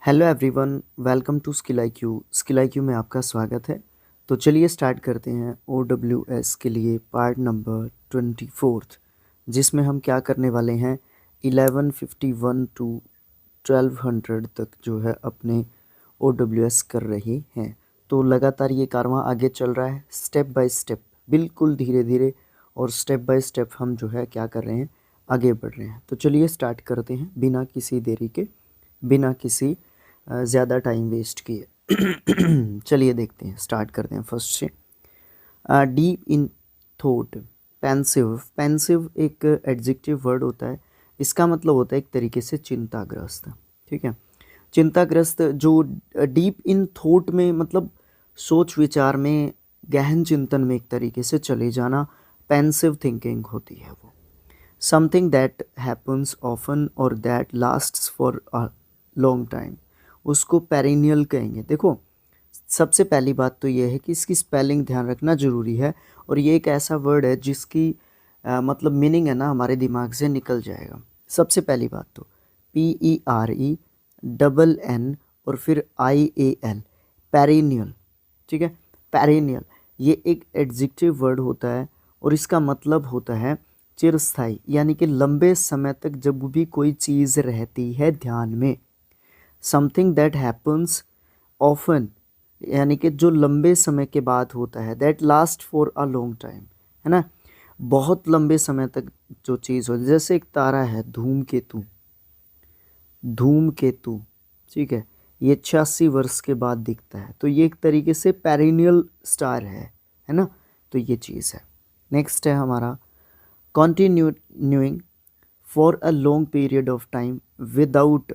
Hello everyone, welcome to skill I Q. Skill I Q में आपका स्वागत है। तो चलिए स्टार्ट करते हैं ओ डब्ल्यू एस के लिए पार्ट नंबर 24, जिसमें हम क्या करने वाले हैं 1151 टू 1200 तक जो है अपने ओ डब्ल्यू एस कर रहे हैं। तो लगातार ये कारवां आगे चल रहा है, स्टेप बाय स्टेप, बिल्कुल धीरे धीरे और स्टेप बाय स्टेप हम जो है क्या कर रहे हैं, आगे बढ़ रहे हैं। तो चलिए स्टार्ट करते हैं बिना किसी देरी के, बिना किसी ज़्यादा टाइम वेस्ट किए। चलिए देखते हैं, स्टार्ट करते हैं फर्स्ट से। Deep in thought, pensive. Pensive एक एडजेक्टिव वर्ड होता है। इसका मतलब होता है एक तरीके से चिंताग्रस्त। ठीक है, चिंताग्रस्त जो डीप इन थॉट में मतलब सोच विचार में, गहन चिंतन में एक तरीके से चले जाना, पेंसिव थिंकिंग होती है वो। समथिंग दैट हैपन्स ऑफन और that lasts for a long time, उसको पेरिनियल कहेंगे। देखो, सबसे पहली बात तो ये है कि इसकी स्पेलिंग ध्यान रखना ज़रूरी है, और ये एक ऐसा वर्ड है जिसकी मतलब मीनिंग है ना हमारे दिमाग से निकल जाएगा। सबसे पहली बात तो PERENN और फिर IAL, पेरिनियल। ठीक है, पेरिनियल ये एक एडजेक्टिव वर्ड होता है और इसका मतलब होता है चिरस्थायी, यानी कि लंबे समय तक जब भी कोई चीज़ रहती है ध्यान में। समथिंग दैट हैपन्स ऑफन, यानी कि जो लंबे समय के बाद होता है। That last for a long time, है ना, बहुत लंबे समय तक जो चीज़ हो, जैसे एक तारा है धूमकेतु। धूमकेतु, ठीक है, ये 86 वर्ष के बाद दिखता है, तो ये एक तरीके से पेरिनियल स्टार है ना। तो ये चीज़ है। नेक्स्ट है हमारा continuing for a long period of time without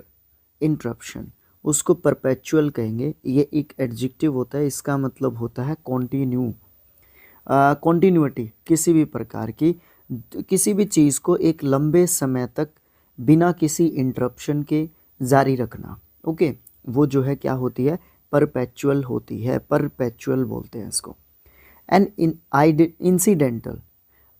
interruption, उसको परपेचुअल कहेंगे। ये एक एडजेक्टिव होता है, इसका मतलब होता है कॉन्टिन्यू, कॉन्टिन्यूटी किसी भी प्रकार की, किसी भी चीज़ को एक लंबे समय तक बिना किसी इंटरप्शन के जारी रखना। ओके, वो जो है क्या होती है, परपेचुअल होती है, परपेचुअल बोलते हैं इसको। An incidental,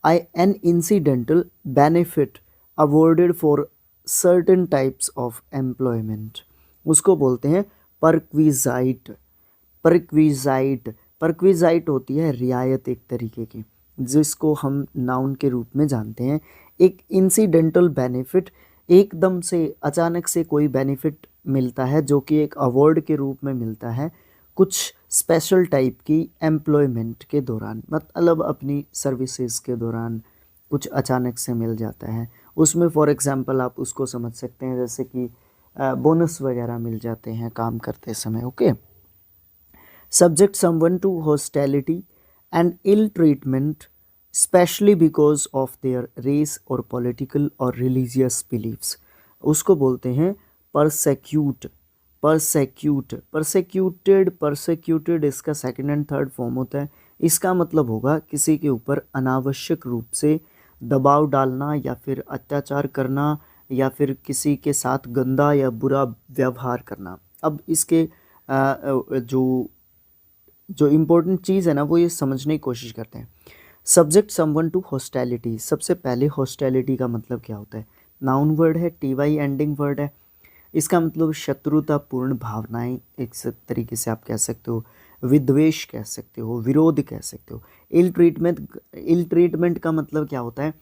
an incidental benefit awarded for certain types of employment, उसको बोलते हैं परक्विजाइट। परक्विजाइट, परक्विजाइट होती है रियायत एक तरीके की, जिसको हम नाउन के रूप में जानते हैं। एक इंसिडेंटल बेनिफिट, एकदम से अचानक से कोई बेनिफिट मिलता है जो कि एक अवार्ड के रूप में मिलता है कुछ स्पेशल टाइप की एम्प्लॉयमेंट के दौरान, मतलब अपनी सर्विसेज के दौरान कुछ अचानक से मिल जाता है। उसमें फॉर एग्जांपल आप उसको समझ सकते हैं जैसे कि बोनस वगैरह मिल जाते हैं काम करते समय। Okay, subject someone to hostility and ill treatment especially because of their race or political or religious beliefs, उसको बोलते हैं persecute। persecute, persecuted, persecuted इसका सेकंड एंड थर्ड फॉर्म होता है। इसका मतलब होगा किसी के ऊपर अनावश्यक रूप से दबाव डालना या फिर अत्याचार करना या फिर किसी के साथ गंदा या बुरा व्यवहार करना। अब इसके जो जो इम्पोर्टेंट चीज़ है ना वो ये समझने की कोशिश करते हैं। सब्जेक्ट समवन टू हॉस्टैलिटी, सबसे पहले हॉस्टैलिटी का मतलब क्या होता है, नाउन वर्ड है, TY एंडिंग वर्ड है। इसका मतलब शत्रुतापूर्ण भावनाएं, एक तरीके से आप कह सकते हो, विद्वेष कह सकते हो, विरोध कह सकते हो। इल ट्रीटमेंट, इल ट्रीटमेंट का मतलब क्या होता है,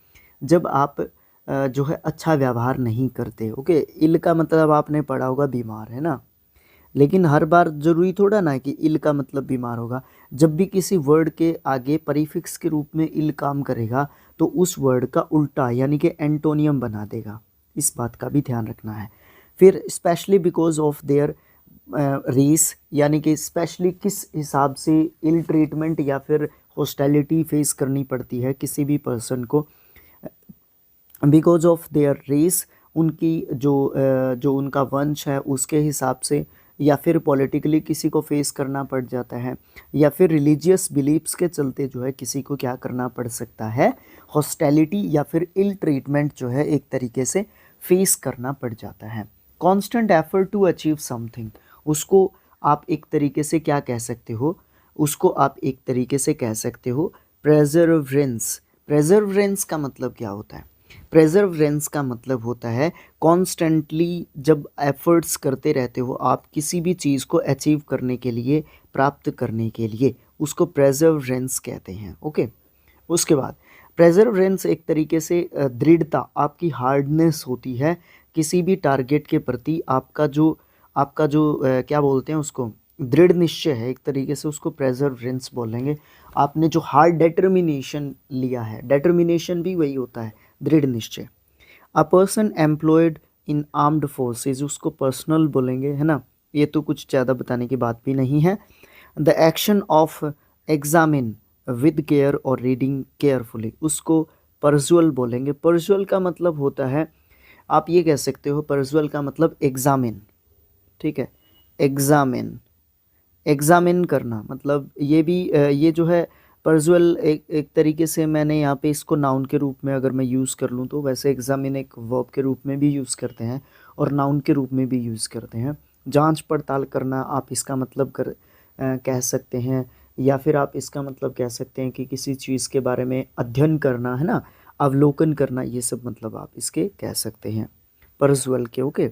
जब आप जो है अच्छा व्यवहार नहीं करते। ओके, इल का मतलब आपने पढ़ा होगा बीमार, है ना, लेकिन हर बार जरूरी थोड़ा ना कि इल का मतलब बीमार होगा। जब भी किसी वर्ड के आगे प्रीफिक्स के रूप में इल काम करेगा तो उस वर्ड का उल्टा यानी कि एंटोनियम बना देगा, इस बात का भी ध्यान रखना है। फिर specially because of their race, यानी कि स्पेशली किस हिसाब से इल ट्रीटमेंट या फिर हॉस्टिलिटी फेस करनी पड़ती है किसी भी पर्सन को, बिकॉज ऑफ देयर रेस, उनकी जो उनका वंश है उसके हिसाब से, या फिर पॉलिटिकली किसी को फेस करना पड़ जाता है, या फिर रिलीजियस बिलीफ्स के चलते जो है किसी को क्या करना पड़ सकता है, हॉस्टिलिटी या फिर इल ट्रीटमेंट जो है एक तरीके से फेस करना पड़ जाता है। Constant effort to achieve something, उसको आप एक तरीके से क्या कह सकते हो, उसको आप एक तरीके से कह सकते हो प्रेजर्वेंस। प्रेजर्वेंस का मतलब क्या होता है, प्रेजर्वेंस का मतलब होता है कॉन्स्टेंटली जब एफर्ट्स करते रहते हो आप किसी भी चीज़ को अचीव करने के लिए, प्राप्त करने के लिए, उसको प्रेजर्वेंस कहते हैं। ओके, उसके बाद प्रेजर्वेंस एक तरीके से दृढ़ता, आपकी हार्डनेस होती है किसी भी टारगेट के प्रति। आपका जो क्या बोलते हैं उसको, दृढ़ निश्चय है एक तरीके से, उसको प्रेजर्वेंस बोलेंगे। आपने जो हार्ड डिटर्मिनेशन लिया है, डिटर्मिनेशन भी वही होता है, दृढ़ निश्चय। A person employed in armed forces, उसको पर्सनल बोलेंगे, है ना। ये तो कुछ ज़्यादा बताने की बात भी नहीं है। The action of examine with care और रीडिंग केयरफुली, उसको पर्जुअल बोलेंगे। पर्जुअल का मतलब होता है, आप ये कह सकते हो, पर्जुअल का मतलब एग्जामिन, ठीक है। एग्जामिन, एग्जामिन करना, मतलब ये भी ये जो है पर्जुअल एक तरीके से मैंने यहाँ पे इसको नाउन के रूप में अगर मैं यूज़ कर लूँ तो वैसे एग्जामिन एक वर्ब के रूप में भी यूज़ करते हैं और नाउन के रूप में भी यूज़ करते हैं। जांच पड़ताल करना आप इसका मतलब कह सकते हैं, या फिर आप इसका मतलब कह सकते हैं कि किसी चीज़ के बारे में अध्ययन करना, है ना, अवलोकन करना, ये सब मतलब आप इसके कह सकते हैं पर्जुअल के। Okay,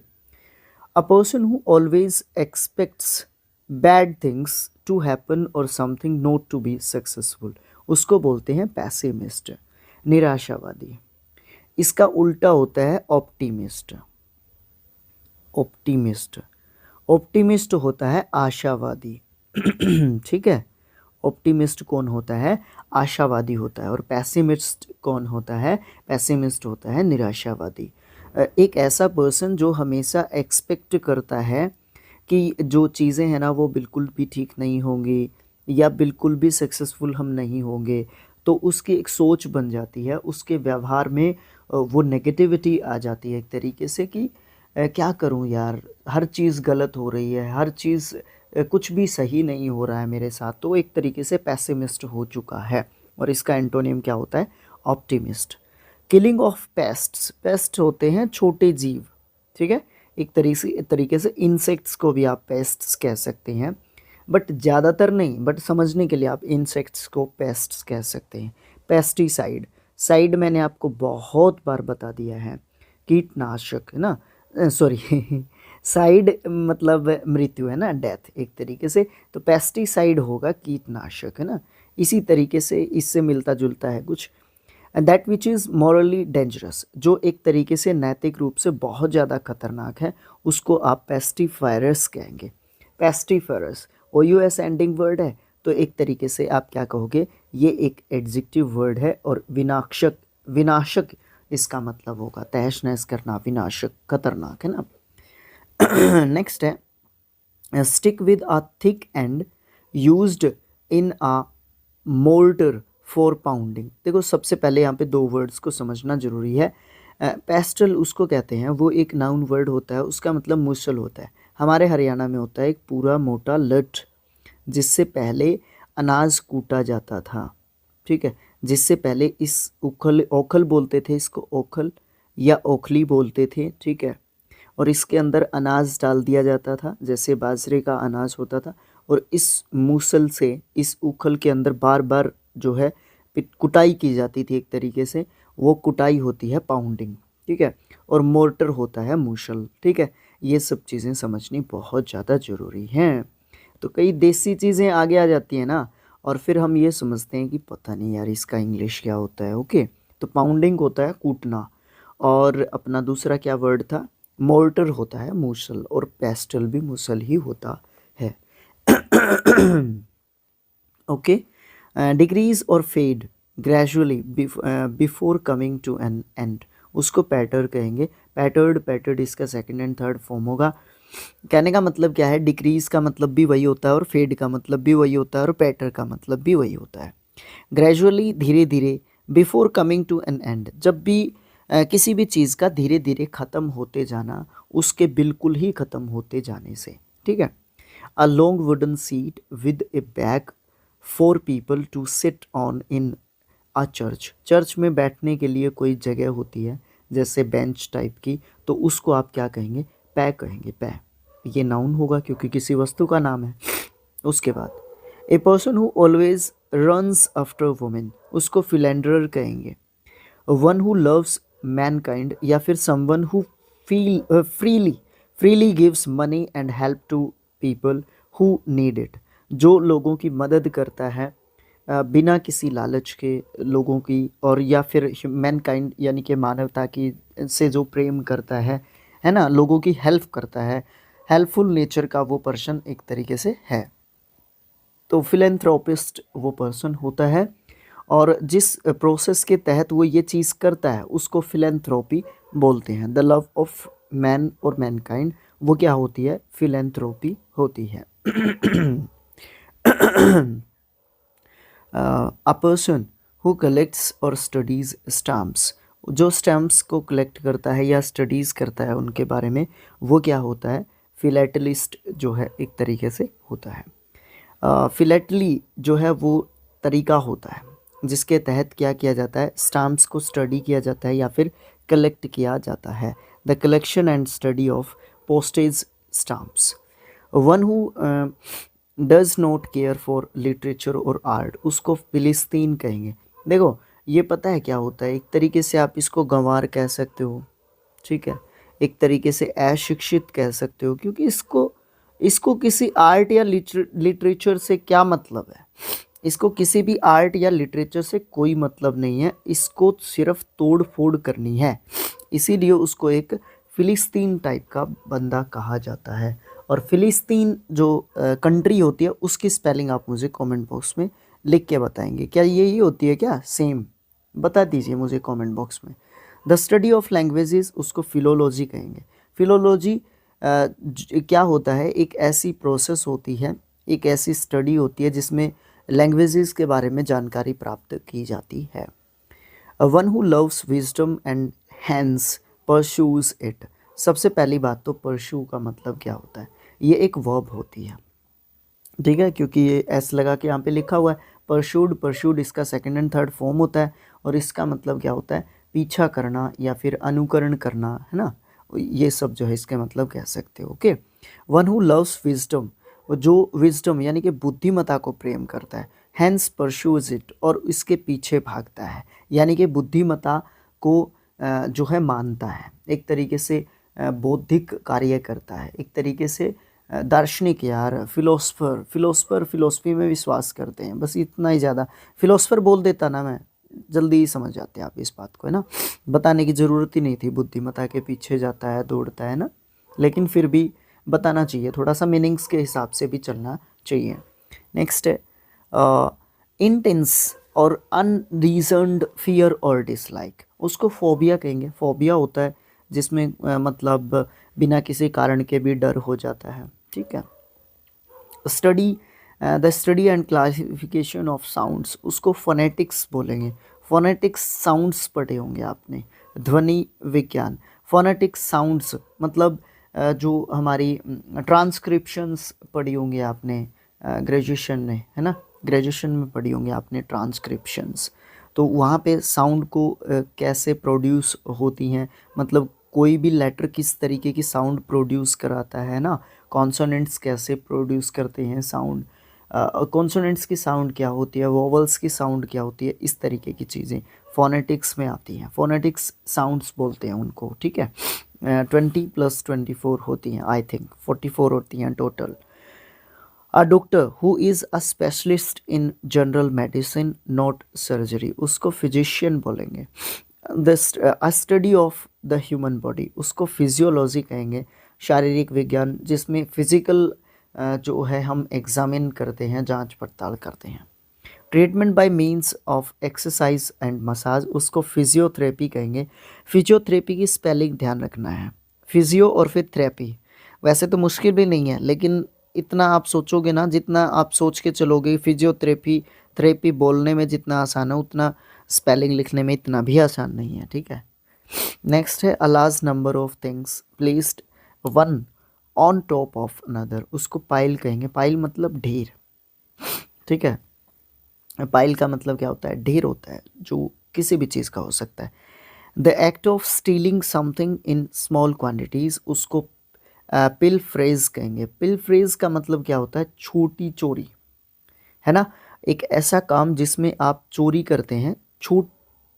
a person who always expects bad things to happen और something not to be successful, उसको बोलते हैं पैसिमिस्ट, निराशावादी। इसका उल्टा होता है ऑप्टिमिस्ट। ऑप्टिमिस्ट, ऑप्टिमिस्ट होता है आशावादी। ठीक है, ऑप्टिमिस्ट कौन होता है, आशावादी होता है। और पैसिमिस्ट कौन होता है, पैसिमिस्ट होता है निराशावादी। एक ऐसा पर्सन जो हमेशा एक्सपेक्ट करता है कि जो चीज़ें हैं ना वो बिल्कुल भी ठीक नहीं होंगी या बिल्कुल भी सक्सेसफुल हम नहीं होंगे, तो उसकी एक सोच बन जाती है, उसके व्यवहार में वो नेगेटिविटी आ जाती है एक तरीके से कि क्या करूं यार, हर चीज़ गलत हो रही है, हर चीज़ कुछ भी सही नहीं हो रहा है मेरे साथ, तो एक तरीके से पैसिमिस्ट हो चुका है। और इसका एंटोनिम क्या होता है, optimist. Killing of pests, paste होते हैं छोटे जीव, ठीक है। एक तरीके से इंसेक्ट्स को भी आप पेस्ट्स कह सकते हैं, बट ज़्यादातर नहीं, बट समझने के लिए आप इंसेक्ट्स को पेस्ट्स कह सकते हैं। पेस्टिसाइड, साइड मैंने आपको बहुत बार बता दिया है, कीटनाशक, है ना, सॉरी साइड मतलब मृत्यु, है ना, डेथ एक तरीके से, तो पेस्टिसाइड होगा कीटनाशक, है ना। इसी तरीके से इससे मिलता जुलता है कुछ। That which is morally dangerous, जो एक तरीके से नैतिक रूप से बहुत ज़्यादा खतरनाक है, उसको आप पेस्टिफायरस कहेंगे। पेस्टिफायरस ओ यू एस एंडिंग वर्ड है, तो एक तरीके से आप क्या कहोगे, ये एक एडजेक्टिव वर्ड है। और विनाशक, विनाशक इसका मतलब होगा तहस नहस करना, विनाशक, खतरनाक, है ना। नेक्स्ट है stick with a thick and used in a mortar for pounding. देखो सबसे पहले यहाँ पे दो वर्ड्स को समझना जरूरी है। पेस्टल उसको कहते हैं, वो एक नाउन वर्ड होता है, उसका मतलब मूसल होता है। हमारे हरियाणा में होता है एक पूरा मोटा लठ जिससे पहले अनाज कूटा जाता था, ठीक है। जिससे पहले इस उखल, ओखल बोलते थे इसको, ओखल या ओखली बोलते थे, ठीक है। और इसके अंदर अनाज डाल दिया जाता था, जैसे बाजरे का अनाज होता था। और इस मूसल से, इस उखल के अंदर बार बार जो है कुटाई की जाती थी एक तरीके से, वो कुटाई होती है पाउंडिंग, ठीक है। और मोर्टर होता है मूसल, ठीक है। ये सब चीज़ें समझनी बहुत ज़्यादा ज़रूरी हैं। तो कई देसी चीज़ें आगे आ जाती हैं ना, और फिर हम ये समझते हैं कि पता नहीं यार इसका इंग्लिश क्या होता है। ओके, तो पाउंडिंग होता है कूटना, और अपना दूसरा क्या वर्ड था, मोर्टर होता है मूसल, और पेस्टल भी मूसल ही होता है। ओके, डिक्रीज और fade gradually before coming to an end, उसको पैटर कहेंगे। पैटर्ड, पैटर्ड इसका सेकंड एंड थर्ड फॉर्म होगा। कहने का मतलब क्या है, डिक्रीज का मतलब भी वही होता है और फेड का मतलब भी वही होता है और पैटर का मतलब भी वही होता है। ग्रेजुअली, धीरे धीरे, before coming to an end, जब भी किसी भी चीज़ का धीरे धीरे ख़त्म होते जाना, उसके बिल्कुल ही ख़त्म होते जाने से, ठीक है। A long wooden seat with a back for people to sit on in a church, church में बैठने के लिए कोई जगह होती है जैसे बेंच टाइप की, तो उसको आप क्या कहेंगे, पै कहेंगे, पै। ये नाउन होगा क्योंकि किसी वस्तु का नाम है। उसके बाद a person who always runs after women, उसको फिलेंडरर कहेंगे। वन हु लव्स मैनकाइंड या फिर someone who freely gives money and help to people who need it, जो लोगों की मदद करता है बिना किसी लालच के लोगों की, और या फिर मैनकाइंड यानी कि मानवता की से जो प्रेम करता है ना, लोगों की हेल्प करता है, हेल्पफुल नेचर का वो पर्सन एक तरीके से है। तो फिलेंथ्रोपिस्ट वो पर्सन होता है, और जिस प्रोसेस के तहत वो ये चीज़ करता है उसको फिलेंथ्रोपी बोलते हैं। द लव ऑफ मैन और मैनकाइंड वो क्या होती है, फिलेंथ्रोपी होती है। अ पर्सन हु कलेक्ट्स और स्टडीज़ स्टैम्प्स, जो स्टैम्प्स को कलेक्ट करता है या स्टडीज़ करता है उनके बारे में, वो क्या होता है, फिलेटलिस्ट जो है एक तरीके से होता है। फिलेटली जो है वो तरीका होता है जिसके तहत क्या किया जाता है, स्टैम्प्स को स्टडी किया जाता है या फिर कलेक्ट किया जाता है। The collection and study of postage stamps. One who does not care for literature और आर्ट, उसको फिलिस्तीन कहेंगे। देखो ये पता है क्या होता है, एक तरीके से आप इसको गंवार कह सकते हो, ठीक है, एक तरीके से अशिक्षित कह सकते हो, क्योंकि इसको इसको किसी आर्ट या लिटरेचर से क्या मतलब है, इसको किसी भी आर्ट या लिटरेचर से कोई मतलब नहीं है, इसको सिर्फ तोड़ फोड़ करनी है, इसीलिए उसको एक फिलिस्तीन टाइप का बंदा कहा जाता है। और फिलिस्तीन जो कंट्री होती है उसकी स्पेलिंग आप मुझे कमेंट बॉक्स में लिख के बताएंगे, क्या यही होती है क्या, सेम बता दीजिए मुझे कमेंट बॉक्स में। द स्टडी ऑफ लैंग्वेजेस उसको फिलोलॉजी कहेंगे। फिलोलॉजी क्या होता है, एक ऐसी प्रोसेस होती है, एक ऐसी स्टडी होती है जिसमें लैंग्वेजेस के बारे में जानकारी प्राप्त की जाती है। One who loves wisdom and hence pursues it. सबसे पहली बात तो परस्यू का मतलब क्या होता है, ये एक वर्ब होती है, ठीक है, क्योंकि ये एस लगा के यहाँ पे लिखा हुआ है। परस्यूड इसका सेकंड एंड थर्ड फॉर्म होता है, और इसका मतलब क्या होता है, पीछा करना या फिर अनुकरण करना, है ना, ये सब जो है इसके मतलब कह सकते हो। Okay, one who loves wisdom, जो विजडम यानी कि बुद्धिमता को प्रेम करता है, हैंस परस्यूज इट, और इसके पीछे भागता है, यानी कि बुद्धिमता को जो है मानता है, एक तरीके से बौद्धिक कार्य करता है, एक तरीके से दार्शनिक यार, फिलोसफी में विश्वास करते हैं, बस इतना ही ज़्यादा। फिलोसफर बोल देता ना मैं, जल्दी ही समझ जाते हैं आप इस बात को, है ना, बताने की ज़रूरत ही नहीं थी, बुद्धिमता के पीछे जाता है, दौड़ता है ना, लेकिन फिर भी बताना चाहिए, थोड़ा सा मीनिंग्स के हिसाब से भी चलना चाहिए। नेक्स्ट है इंटेंस और अनरीजन्ड फियर और डिसलाइक, उसको फोबिया कहेंगे। फोबिया होता है जिसमें मतलब बिना किसी कारण के भी डर हो जाता है, ठीक है। Study the study and classification of sounds, उसको फोनेटिक्स बोलेंगे। फोनेटिक्स साउंड्स पढ़े होंगे आपने, ध्वनि विज्ञान। फोनेटिक्स साउंड्स मतलब जो हमारी ट्रांसक्रिप्शंस पढ़ी होंगी आपने ग्रेजुएशन में, है ना, ग्रेजुएशन में पढ़ी होंगी आपने ट्रांसक्रिप्शंस, तो वहाँ पे साउंड को कैसे प्रोड्यूस होती हैं, मतलब कोई भी लेटर किस तरीके की साउंड प्रोड्यूस कराता है ना, कॉन्सोनेंट्स कैसे प्रोड्यूस करते हैं साउंड, कॉन्सोनेंट्स की साउंड क्या होती है, वोवल्स की साउंड क्या होती है, इस तरीके की चीज़ें फोनेटिक्स में आती हैं। फोनेटिक्स साउंड्स बोलते हैं उनको, ठीक है। 20 + 24 होती हैं, आई थिंक 44 होती हैं total. A doctor who is a specialist in general medicine not surgery, उसको फिजिशियन बोलेंगे। अ study of the human body, उसको फिजियोलॉजी कहेंगे, शारीरिक विज्ञान जिसमें फिजिकल जो है हम एग्जामिन करते हैं, जांच पड़ताल करते हैं। Treatment by means of exercise and massage, उसको फिजियोथेरेपी कहेंगे। फिजियोथेरेपी की स्पेलिंग ध्यान रखना है, फिजियो और फिर थेरेपी, वैसे तो मुश्किल भी नहीं है, लेकिन इतना आप सोचोगे ना, जितना आप सोच के चलोगे फिजियोथेरेपी, थेरेपी बोलने में जितना आसान है उतना स्पेलिंग लिखने में इतना भी आसान नहीं है, ठीक है। नेक्स्ट है a large number of things placed one on top of another, उसको पाइल कहेंगे। पाइल मतलब ढेर, ठीक है। पाइल का मतलब क्या होता है, ढेर होता है, जो किसी भी चीज़ का हो सकता है। The act of stealing something in small quantities, उसको पिल फ्रेज कहेंगे। पिल फ्रेज का मतलब क्या होता है, छोटी चोरी, है ना, एक ऐसा काम जिसमें आप चोरी करते हैं छूट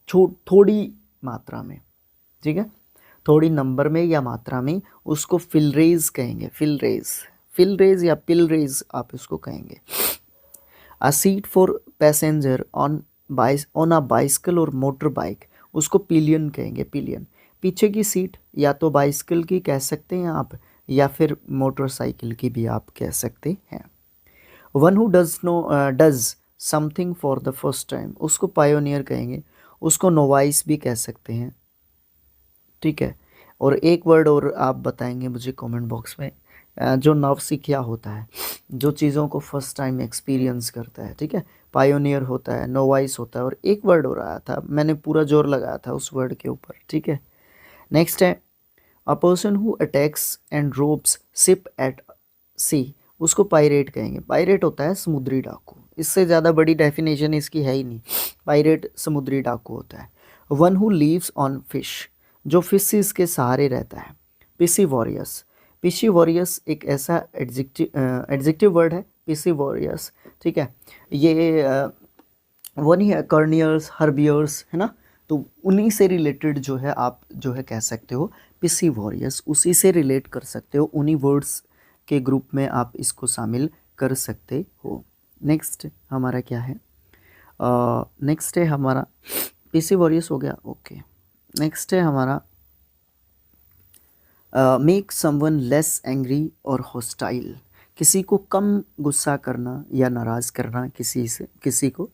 छूट थोड़ी मात्रा में, ठीक है, थोड़ी नंबर में या मात्रा में, उसको फिलरेज कहेंगे, फिलरेज या पिलरेज आप इसको कहेंगे। अ seat for passenger on a bicycle और मोटर बाइक, उसको पिलियन कहेंगे, पिलियन। पीछे की सीट या तो बाइसिकल की कह सकते हैं आप, या फिर मोटरसाइकिल की भी आप कह सकते हैं। One who does something for the first time, उसको पायोनियर कहेंगे, उसको नोवाइस भी कह सकते हैं। ठीक है, और एक वर्ड और आप बताएंगे मुझे कमेंट बॉक्स में, जो नवसिखिया होता है, जो चीज़ों को फर्स्ट टाइम एक्सपीरियंस करता है। ठीक है, पायोनियर होता है, नोवाइस होता है, और एक वर्ड और आया था, मैंने पूरा जोर लगाया था उस वर्ड के ऊपर। ठीक है, नेक्स्ट है a person who attacks and robs ship at sea, उसको पायरेट कहेंगे। पायरेट होता है समुद्री डाकू, इससे ज़्यादा बड़ी डेफिनेशन इसकी है ही नहीं। पायरेट समुद्री डाकू होता है। One who leaves on fish, जो फिशेस के सहारे रहता है। पिसी वॉरियस एक ऐसा एडजेक्टिव वर्ड है, पिसी वॉरियस। ठीक है, ये वो नहीं है कर्नियर्स, हर्बियर्स, है ना, तो उन्हीं से रिलेटेड जो है आप जो है कह सकते हो पिसी वॉरियस, उसी से रिलेट कर सकते हो, उन्हीं वर्ड्स के ग्रुप में आप इसको शामिल कर सकते हो। नेक्स्ट हमारा क्या है, नेक्स्ट है हमारा पीसी वॉरियस हो गया, ओके। नेक्स्ट है हमारा मेक समवन लेस एंग्री और हॉस्टाइल, किसी को कम गुस्सा करना या नाराज़ करना किसी को,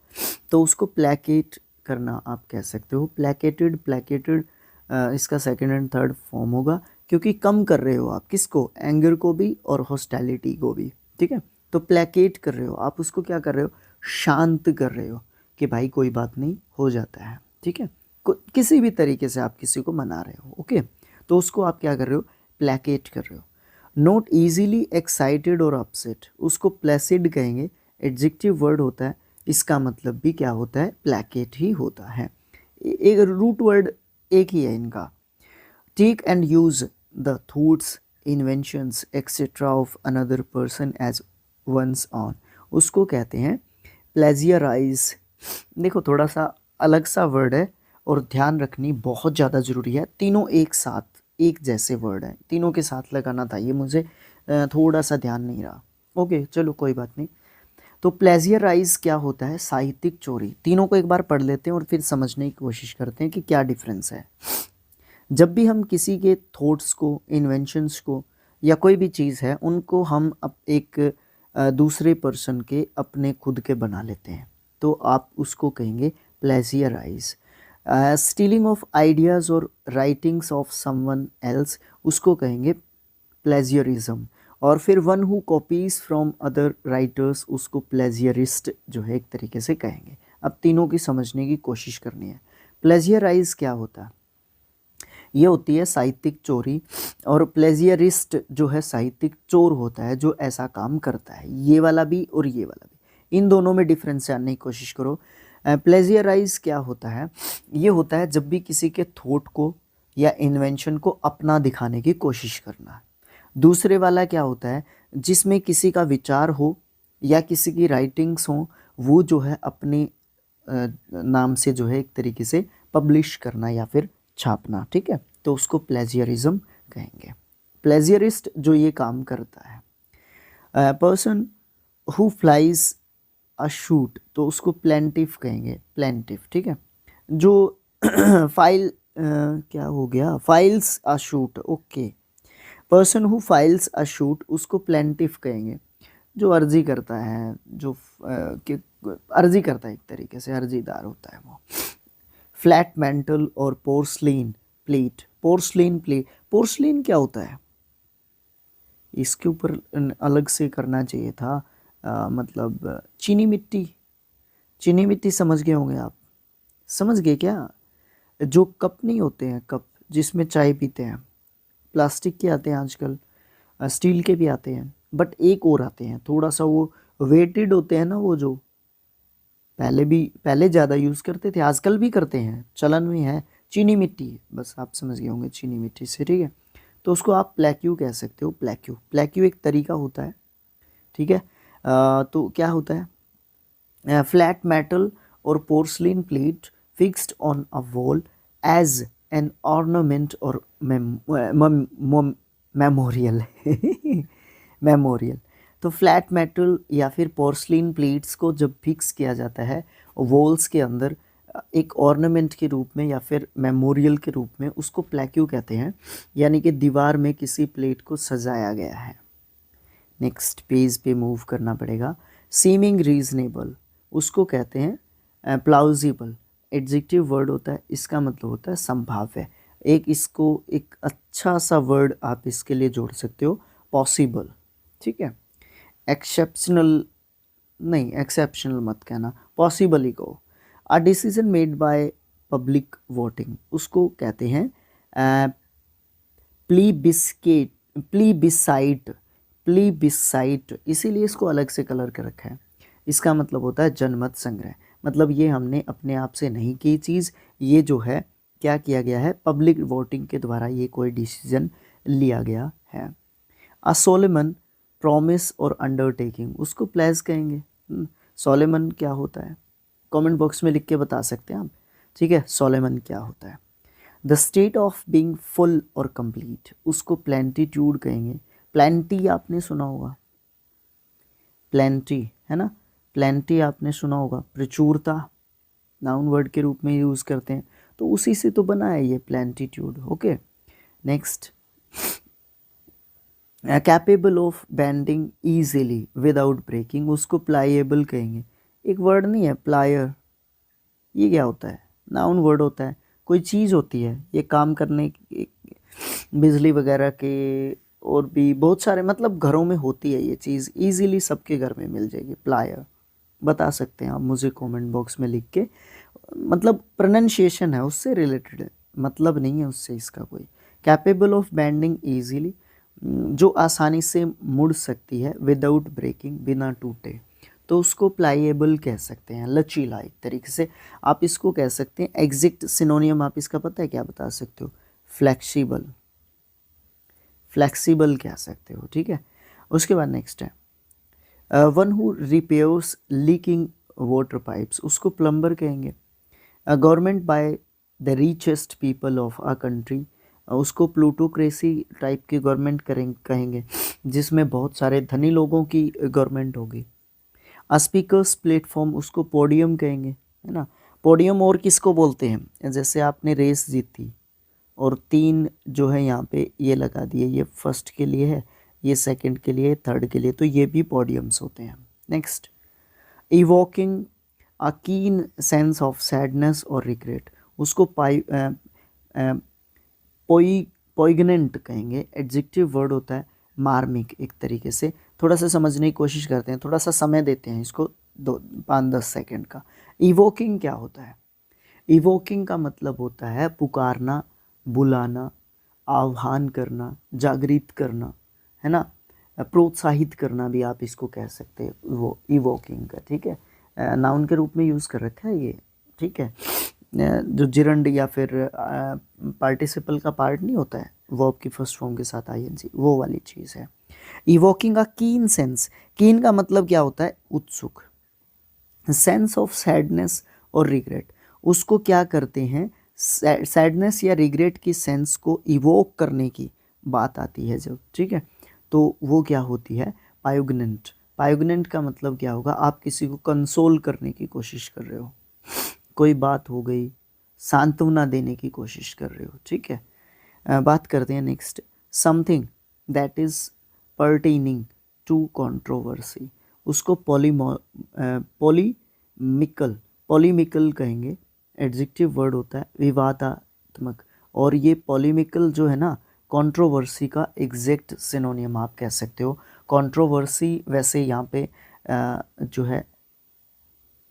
तो उसको प्लेकेट करना आप कह सकते हो। प्लेकेटेड इसका सेकंड एंड थर्ड फॉर्म होगा, क्योंकि कम कर रहे हो आप किसको, एंगर को भी और हॉस्टैलिटी को भी। ठीक है, तो प्लेकेट कर रहे हो आप, उसको क्या कर रहे हो, शांत कर रहे हो कि भाई कोई बात नहीं, हो जाता है। ठीक है, किसी भी तरीके से आप किसी को मना रहे हो, ओके, तो उसको आप क्या कर रहे हो, प्लेकेट कर रहे हो। नॉट ईजिली एक्साइटेड और अपसेट, उसको प्लेसिड कहेंगे, एडजेक्टिव वर्ड होता है, इसका मतलब भी क्या होता है, प्लेकेट ही होता है। एक रूट वर्ड एक ही है इनका। Take and use the thoughts, inventions etcetera of another person as one's own, उसको कहते हैं प्लेजियराइज। देखो थोड़ा सा अलग सा वर्ड है, और ध्यान रखनी बहुत ज़्यादा ज़रूरी है, तीनों एक साथ एक जैसे वर्ड हैं, तीनों के साथ लगाना था, ये मुझे थोड़ा सा ध्यान नहीं रहा। ओके चलो कोई बात नहीं। तो प्लेजियराइज क्या होता है, साहित्यिक चोरी। तीनों को एक बार पढ़ लेते हैं और फिर समझने की कोशिश करते हैं कि क्या डिफरेंस है। जब भी हम किसी के थॉट्स को, इन्वेंशंस को, या कोई भी चीज़ है उनको हम एक दूसरे पर्सन के अपने खुद के बना लेते हैं, तो आप उसको कहेंगे प्लेजियराइज। स्टीलिंग ऑफ आइडियाज़ और राइटिंग्स ऑफ समवन एल्स, उसको कहेंगे प्लेजियरिज्म। और फिर one who copies from other writers, उसको प्लेजियरिस्ट जो है एक तरीके से कहेंगे। अब तीनों की समझने की कोशिश करनी है। प्लेजियराइज क्या होता है, ये होती है साहित्यिक चोरी, और प्लेजियरिस्ट जो है साहित्यिक चोर होता है जो ऐसा काम करता है। ये वाला भी और ये वाला भी, इन दोनों में डिफरेंस जानने की कोशिश करो। प्लेजियराइज क्या होता है, ये होता है जब भी किसी के थॉट को या इन्वेंशन को अपना दिखाने की कोशिश करना। दूसरे वाला क्या होता है, जिसमें किसी का विचार हो या किसी की राइटिंग्स हो, वो जो है अपने नाम से जो है एक तरीके से पब्लिश करना या फिर छापना। ठीक है, तो उसको प्लेजियरिज्म कहेंगे। प्लेजियरिस्ट जो ये काम करता है। Person who flies a shoot, तो उसको प्लेंटिफ कहेंगे, प्लेंटिफ। ठीक है, जो फाइल क्या हो गया, files a shoot, okay. Person who files a shoot, उसको प्लेंटिफ कहेंगे, जो अर्जी करता है, जो अर्जी करता है, एक तरीके से अर्जीदार होता है वो। फ्लैट मेंटल और पोर्सलिन प्लेट, पोर्सलिन क्या होता है, इसके ऊपर अलग से करना चाहिए था। मतलब चीनी मिट्टी समझ गए होंगे आप, समझ गए क्या, जो कप नहीं होते हैं, कप जिसमें चाय पीते हैं, प्लास्टिक के आते हैं आजकल, स्टील के भी आते हैं, बट एक और आते हैं थोड़ा सा वो वेटेड होते हैं ना, वो जो पहले ज़्यादा यूज़ करते थे, आजकल भी करते हैं, चलन में है, चीनी मिट्टी, बस आप समझ गए होंगे चीनी मिट्टी से। ठीक है, तो उसको आप प्लेक्यू कह सकते हो, प्लेक्यू एक तरीका होता है। ठीक है, तो क्या होता है, फ्लैट मेटल और porcelain plate fixed on a wall as an ornament और मेमोरियल मेमोरियल। तो फ्लैट मेटल या फिर पोर्सलिन प्लेट्स को जब फिक्स किया जाता है वॉल्स के अंदर एक ऑर्नामेंट के रूप में या फिर मेमोरियल के रूप में, उसको प्लैक्यू कहते हैं, यानी कि दीवार में किसी प्लेट को सजाया गया है। नेक्स्ट पेज पे मूव करना पड़ेगा। सीमिंग रीजनेबल उसको कहते हैं प्लाउजिबल, एडजेक्टिव वर्ड होता है, इसका मतलब होता है संभाव्य। इसको एक अच्छा सा वर्ड आप इसके लिए जोड़ सकते हो, पॉसिबल। ठीक है, एक्सेप्शनल नहीं, एक्सेप्शनल मत कहना, पॉसिबल ही कहो। A decision made by public voting उसको कहते हैं प्लीबिस्केट, प्लीबिसाइट, इसीलिए इसको अलग से कलर कर रखा है। इसका मतलब होता है जनमत संग्रह, मतलब ये हमने अपने आप से नहीं की चीज़, ये जो है क्या किया गया है, पब्लिक वोटिंग के द्वारा ये कोई डिसीजन लिया गया है। अ सोलेमन प्रॉमिस और अंडरटेकिंग उसको प्लेज कहेंगे। सोलेमन क्या होता है, कमेंट बॉक्स में लिख के बता सकते हैं आप। ठीक है, सोलेमन क्या होता है। The state of being full और कंप्लीट उसको प्लेंटीट्यूड कहेंगे। प्लेंटी आपने सुना होगा, प्लेंटी है ना, प्लेंटी आपने सुना होगा, प्रचुरता, नाउन वर्ड के रूप में यूज़ करते हैं, तो उसी से तो बना है ये plenitude. Okay, next capable of bending easily without breaking उसको प्लाइएबल कहेंगे। एक वर्ड नहीं है प्लायर, ये क्या होता है, नाउन वर्ड होता है, कोई चीज़ होती है, ये काम करने बिजली वगैरह के और भी बहुत सारे मतलब घरों में होती है ये चीज़, इजीली सबके घर में मिल जाएगी। प्लायर बता सकते हैं आप मुझे कमेंट बॉक्स में लिख के, मतलब प्रोनाउंसिएशन है उससे रिलेटेड है, मतलब नहीं है उससे इसका कोई। कैपेबल ऑफ बेंडिंग ईजीली जो आसानी से मुड़ सकती है, विदाउट ब्रेकिंग बिना टूटे, तो उसको प्लाइएबल कह सकते हैं, लचीला एक तरीके से आप इसको कह सकते हैं। एग्जैक्ट सिनोनियम आप इसका पता है क्या बता सकते हो, फ्लेक्सिबल, फ्लेक्सिबल कह सकते हो। ठीक है, उसके बाद नेक्स्ट है one who repairs leaking water pipes उसको प्लम्बर कहेंगे। Government by the richest people of a country उसको प्लूटोक्रेसी टाइप की गवर्नमेंट कहेंगे, जिसमें बहुत सारे धनी लोगों की गवर्नमेंट होगी। स्पीकर्स प्लेटफॉर्म उसको पोडियम कहेंगे, है ना। पोडियम और किसको बोलते हैं, जैसे आपने रेस जीती और 3 जो है यहाँ पे ये लगा दिए, ये फर्स्ट के लिए है, ये सेकंड के लिए, थर्ड के लिए, तो ये भी पोडियम्स होते हैं। नेक्स्ट, इवोकिंग अ कीन सेंस ऑफ सैडनेस और रिग्रेट उसको पोइग्नेंट कहेंगे, एडजेक्टिव वर्ड होता है, मार्मिक एक तरीके से। थोड़ा सा समझने की कोशिश करते हैं, थोड़ा सा समय देते हैं इसको 5-10 सेकेंड का। इवोकिंग क्या होता है, इवोकिंग का मतलब होता है पुकारना, बुलाना, आह्वान करना, जागृत करना, है ना, प्रोत्साहित करना भी आप इसको कह सकते हैं, वो इवोकिंग का। ठीक है, नाउन के रूप में यूज़ कर रखा है ये। ठीक है, जो जिरंड या फिर पार्टिसिपल का पार्ट नहीं होता है वर्ब की फर्स्ट फॉर्म के साथ आईएनजी, वो वाली चीज़ है। इवोकिंग अ कीन सेंस, कीन का मतलब क्या होता है, उत्सुक। सेंस ऑफ सैडनेस और रिग्रेट उसको क्या करते हैं, सैडनेस या रिग्रेट की सेंस को इवोक करने की बात आती है जब, ठीक है, तो वो क्या होती है, पायोग्नेंट। पायोग्नेंट का मतलब क्या होगा, आप किसी को कंसोल करने की कोशिश कर रहे हो, कोई बात हो गई, सांत्वना देने की कोशिश कर रहे हो। ठीक है, बात करते हैं next, something that is pertaining to controversy उसको पॉलीमिकल कहेंगे, एडजेक्टिव वर्ड होता है, विवादात्मक। और ये पॉलीमिकल जो है ना, कंट्रोवर्सी का एग्जैक्ट सिनोनियम आप कह सकते हो। कंट्रोवर्सी वैसे यहाँ पे जो है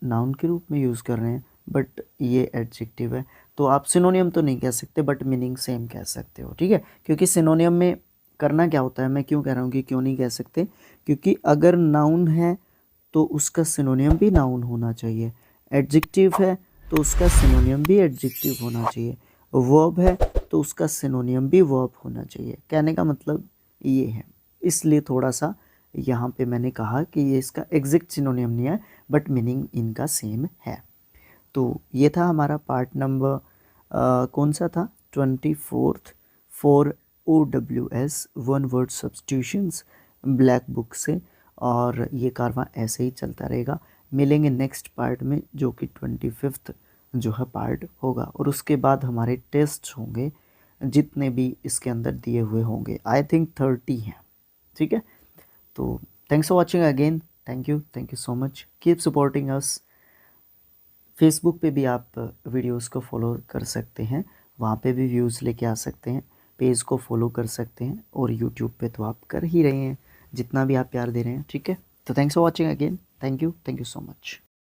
नाउन के रूप में यूज़ कर रहे हैं, बट ये एडजेक्टिव है, तो आप सिनोनियम तो नहीं कह सकते, बट मीनिंग सेम कह सकते हो। ठीक है, क्योंकि सिनोनियम में करना क्या होता है, मैं क्यों कह रहा हूँ कि क्यों नहीं कह सकते, क्योंकि अगर नाउन है तो उसका सिनोनियम भी नाउन होना चाहिए, एडजेक्टिव है तो उसका सिनोनियम भी एडजेक्टिव होना चाहिए, वर्ब है तो उसका सिनोनियम भी वर्ब होना चाहिए। कहने का मतलब ये है, इसलिए थोड़ा सा यहाँ पे मैंने कहा कि ये इसका एग्जैक्ट सिनोनियम नहीं है, बट मीनिंग इनका सेम है। तो ये था हमारा पार्ट नंबर कौन सा था, 24th for OWS one word substitutions black book से। और ये कारवां ऐसे ही चलता रहेगा। मिलेंगे नेक्स्ट पार्ट में जो कि 25th जो है पार्ट होगा, और उसके बाद हमारे टेस्ट होंगे जितने भी इसके अंदर दिए हुए होंगे। आई थिंक 30 हैं, ठीक है। तो thanks for watching again. Thank you so much, keep supporting us. Facebook पे भी आप वीडियोस को फॉलो कर सकते हैं, वहाँ पे भी व्यूज़ लेके आ सकते हैं, पेज को फॉलो कर सकते हैं, और यूट्यूब पे तो आप कर ही रहे हैं जितना भी आप प्यार दे रहे हैं, ठीक है। तो thanks for watching again. Thank you so much.